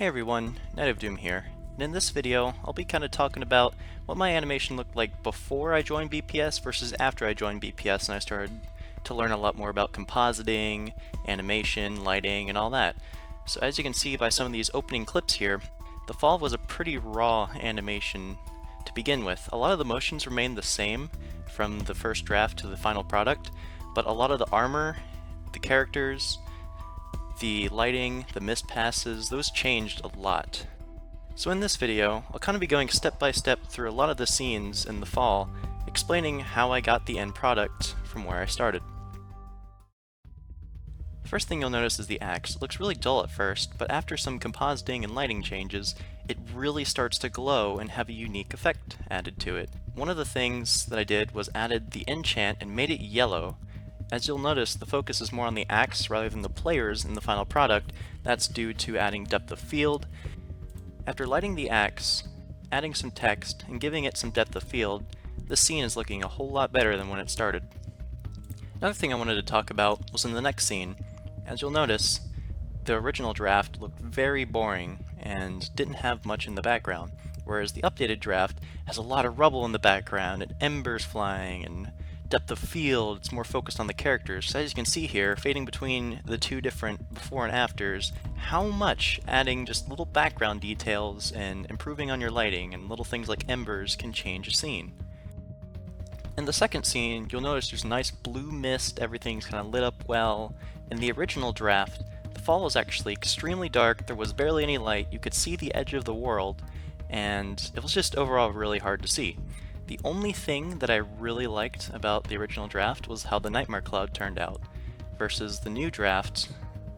Hey everyone, Night of Doom here, and in this video I'll be kind of talking about what my animation looked like before I joined BPS versus after I joined BPS and I started to learn a lot more about compositing, animation, lighting, and all that. So as you can see by some of these opening clips here, the fall was a pretty raw animation to begin with. A lot of the motions remained the same from the first draft to the final product, but a lot of the armor, the characters, the lighting, the mist passes, those changed a lot. So in this video, I'll kind of be going step by step through a lot of the scenes in the fall, explaining how I got the end product from where I started. First thing you'll notice is the axe. It looks really dull at first, but after some compositing and lighting changes, it really starts to glow and have a unique effect added to it. One of the things that I did was added the enchant and made it yellow. As you'll notice, the focus is more on the axe rather than the players in the final product. That's due to adding depth of field. After lighting the axe, adding some text, and giving it some depth of field, the scene is looking a whole lot better than when it started. Another thing I wanted to talk about was in the next scene. As you'll notice, the original draft looked very boring and didn't have much in the background, whereas the updated draft has a lot of rubble in the background and embers flying and depth of field. It's more focused on the characters. So as you can see here, fading between the two different before and afters, how much adding just little background details and improving on your lighting and little things like embers can change a scene. In the second scene, you'll notice there's nice blue mist, everything's kind of lit up well. In the original draft, the fall was actually extremely dark, there was barely any light, you could see the edge of the world, and it was just overall really hard to see. The only thing that I really liked about the original draft was how the Nightmare Cloud turned out, versus the new draft,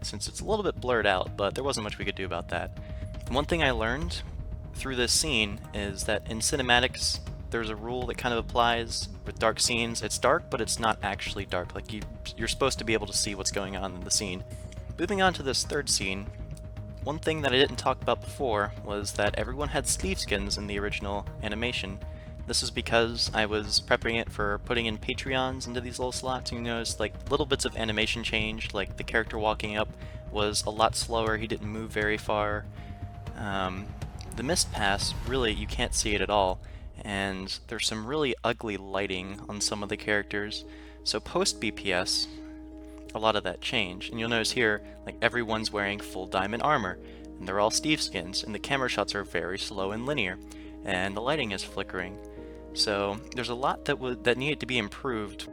since it's a little bit blurred out, but there wasn't much we could do about that. One thing I learned through this scene is that in cinematics, there's a rule that kind of applies with dark scenes. It's dark, but it's not actually dark. Like you're supposed to be able to see what's going on in the scene. Moving on to this third scene, one thing that I didn't talk about before was that everyone had sleeve skins in the original animation. This is because I was prepping it for putting in Patreons into these little slots, and you notice like little bits of animation changed, like the character walking up was a lot slower, he didn't move very far. The mist pass, really, you can't see it at all, and there's some really ugly lighting on some of the characters. So post BPS, a lot of that changed, and you'll notice here, like everyone's wearing full diamond armor, and they're all Steve skins, and the camera shots are very slow and linear, and the lighting is flickering. So there's a lot that needed to be improved.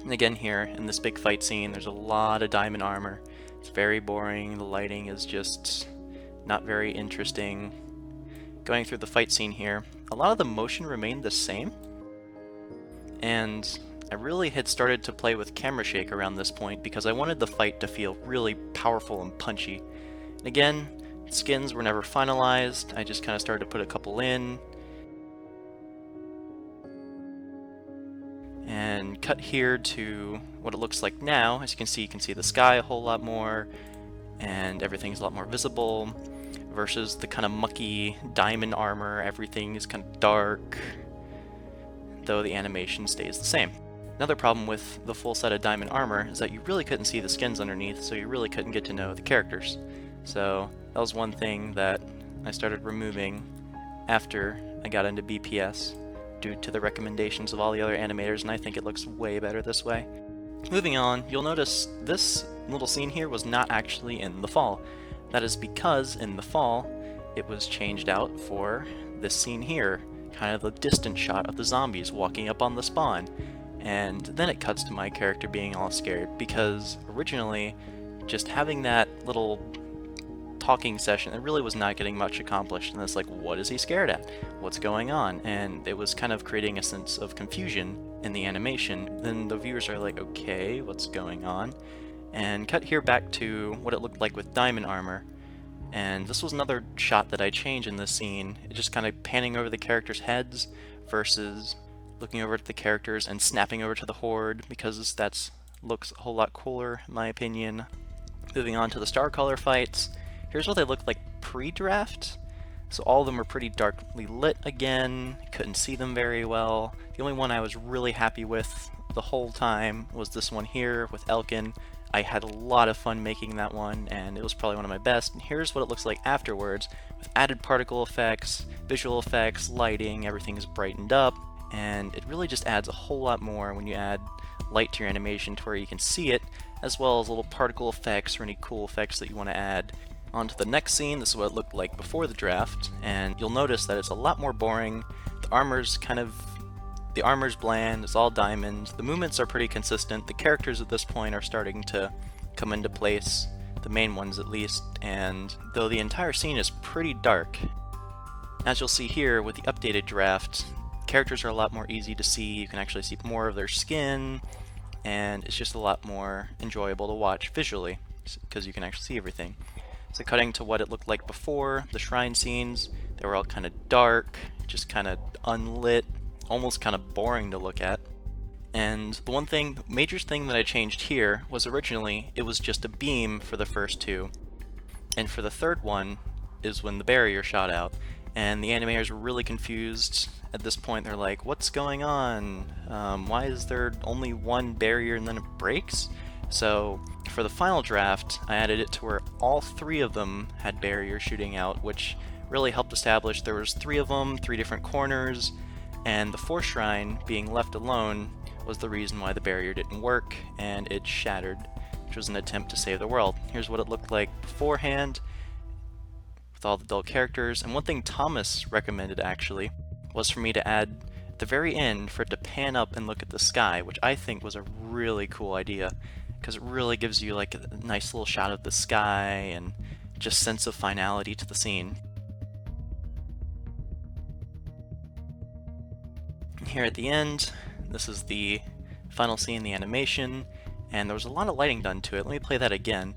And again here, in this big fight scene, there's a lot of diamond armor. It's very boring, the lighting is just not very interesting. Going through the fight scene here, a lot of the motion remained the same, and I really had started to play with camera shake around this point because I wanted the fight to feel really powerful and punchy. And again, skins were never finalized, I just kind of started to put a couple in, and cut here to what it looks like now. As you can see the sky a whole lot more, and everything's a lot more visible, versus the kind of mucky diamond armor. Everything is kind of dark, though the animation stays the same. Another problem with the full set of diamond armor is that you really couldn't see the skins underneath, so you really couldn't get to know the characters. So that was one thing that I started removing after I got into BPS, due to the recommendations of all the other animators, and I think it looks way better this way. Moving on, you'll notice this little scene here was not actually in the fall. That is because in the fall, it was changed out for this scene here, kind of the distant shot of the zombies walking up on the spawn. And then it cuts to my character being all scared, because originally, just having that little talking session, it really was not getting much accomplished, and it's like, what is he scared at? What's going on? And it was kind of creating a sense of confusion in the animation. Then the viewers are like, okay, what's going on? And cut here back to what it looked like with diamond armor. And this was another shot that I changed in this scene. It just kind of panning over the characters' heads versus looking over at the characters and snapping over to the horde, because that looks a whole lot cooler in my opinion. Moving on to the star color fights. Here's what they looked like pre-draft. So all of them were pretty darkly lit again, couldn't see them very well. The only one I was really happy with the whole time was this one here with Elkin. I had a lot of fun making that one, and it was probably one of my best. And here's what it looks like afterwards, with added particle effects, visual effects, lighting, everything is brightened up, and it really just adds a whole lot more when you add light to your animation to where you can see it, as well as little particle effects or any cool effects that you want to add. On to the next scene. This is what it looked like before the draft, and you'll notice that it's a lot more boring. The armor's bland, it's all diamonds, the movements are pretty consistent, the characters at this point are starting to come into place, the main ones at least, and though the entire scene is pretty dark, as you'll see here with the updated draft, characters are a lot more easy to see, you can actually see more of their skin, and it's just a lot more enjoyable to watch visually, because you can actually see everything. So cutting to what it looked like before, the shrine scenes, they were all kind of dark, just kind of unlit, almost kind of boring to look at. And the major thing that I changed here was originally it was just a beam for the first two. And for the third one is when the barrier shot out. And the animators were really confused. At this point they're like, what's going on? Why is there only one barrier and then it breaks? So for the final draft, I added it to where all three of them had barriers shooting out, which really helped establish there was three of them, three different corners, and the fourth shrine being left alone was the reason why the barrier didn't work, and it shattered, which was an attempt to save the world. Here's what it looked like beforehand, with all the dull characters, and one thing Thomas recommended actually was for me to add at the very end for it to pan up and look at the sky, which I think was a really cool idea, because it really gives you like a nice little shot of the sky and just sense of finality to the scene. Here at the end, this is the final scene, the animation, and there was a lot of lighting done to it. Let me play that again.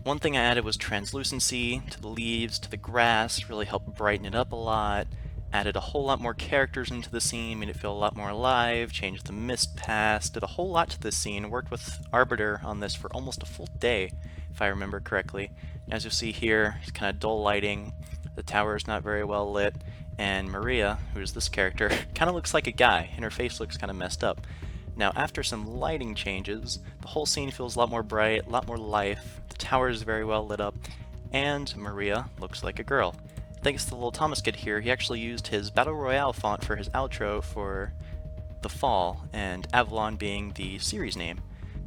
One thing I added was translucency to the leaves, to the grass, really helped brighten it up a lot. Added a whole lot more characters into the scene, made it feel a lot more alive, changed the mist pass, did a whole lot to this scene, worked with Arbiter on this for almost a full day, if I remember correctly. As you'll see here, it's kind of dull lighting, the tower is not very well lit, and Maria, who is this character, kind of looks like a guy, and her face looks kind of messed up. Now after some lighting changes, the whole scene feels a lot more bright, a lot more life, the tower is very well lit up, and Maria looks like a girl. Thanks to the little Thomas kid here, he actually used his Battle Royale font for his outro for The Fall, and Avalon being the series name.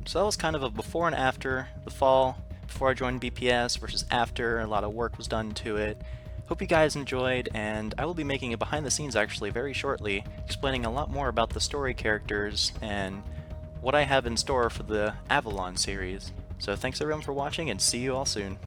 So that was kind of a before and after The Fall, before I joined BPS versus after, a lot of work was done to it. Hope you guys enjoyed, and I will be making a behind the scenes actually very shortly, explaining a lot more about the story characters and what I have in store for the Avalon series. So thanks everyone for watching, and see you all soon.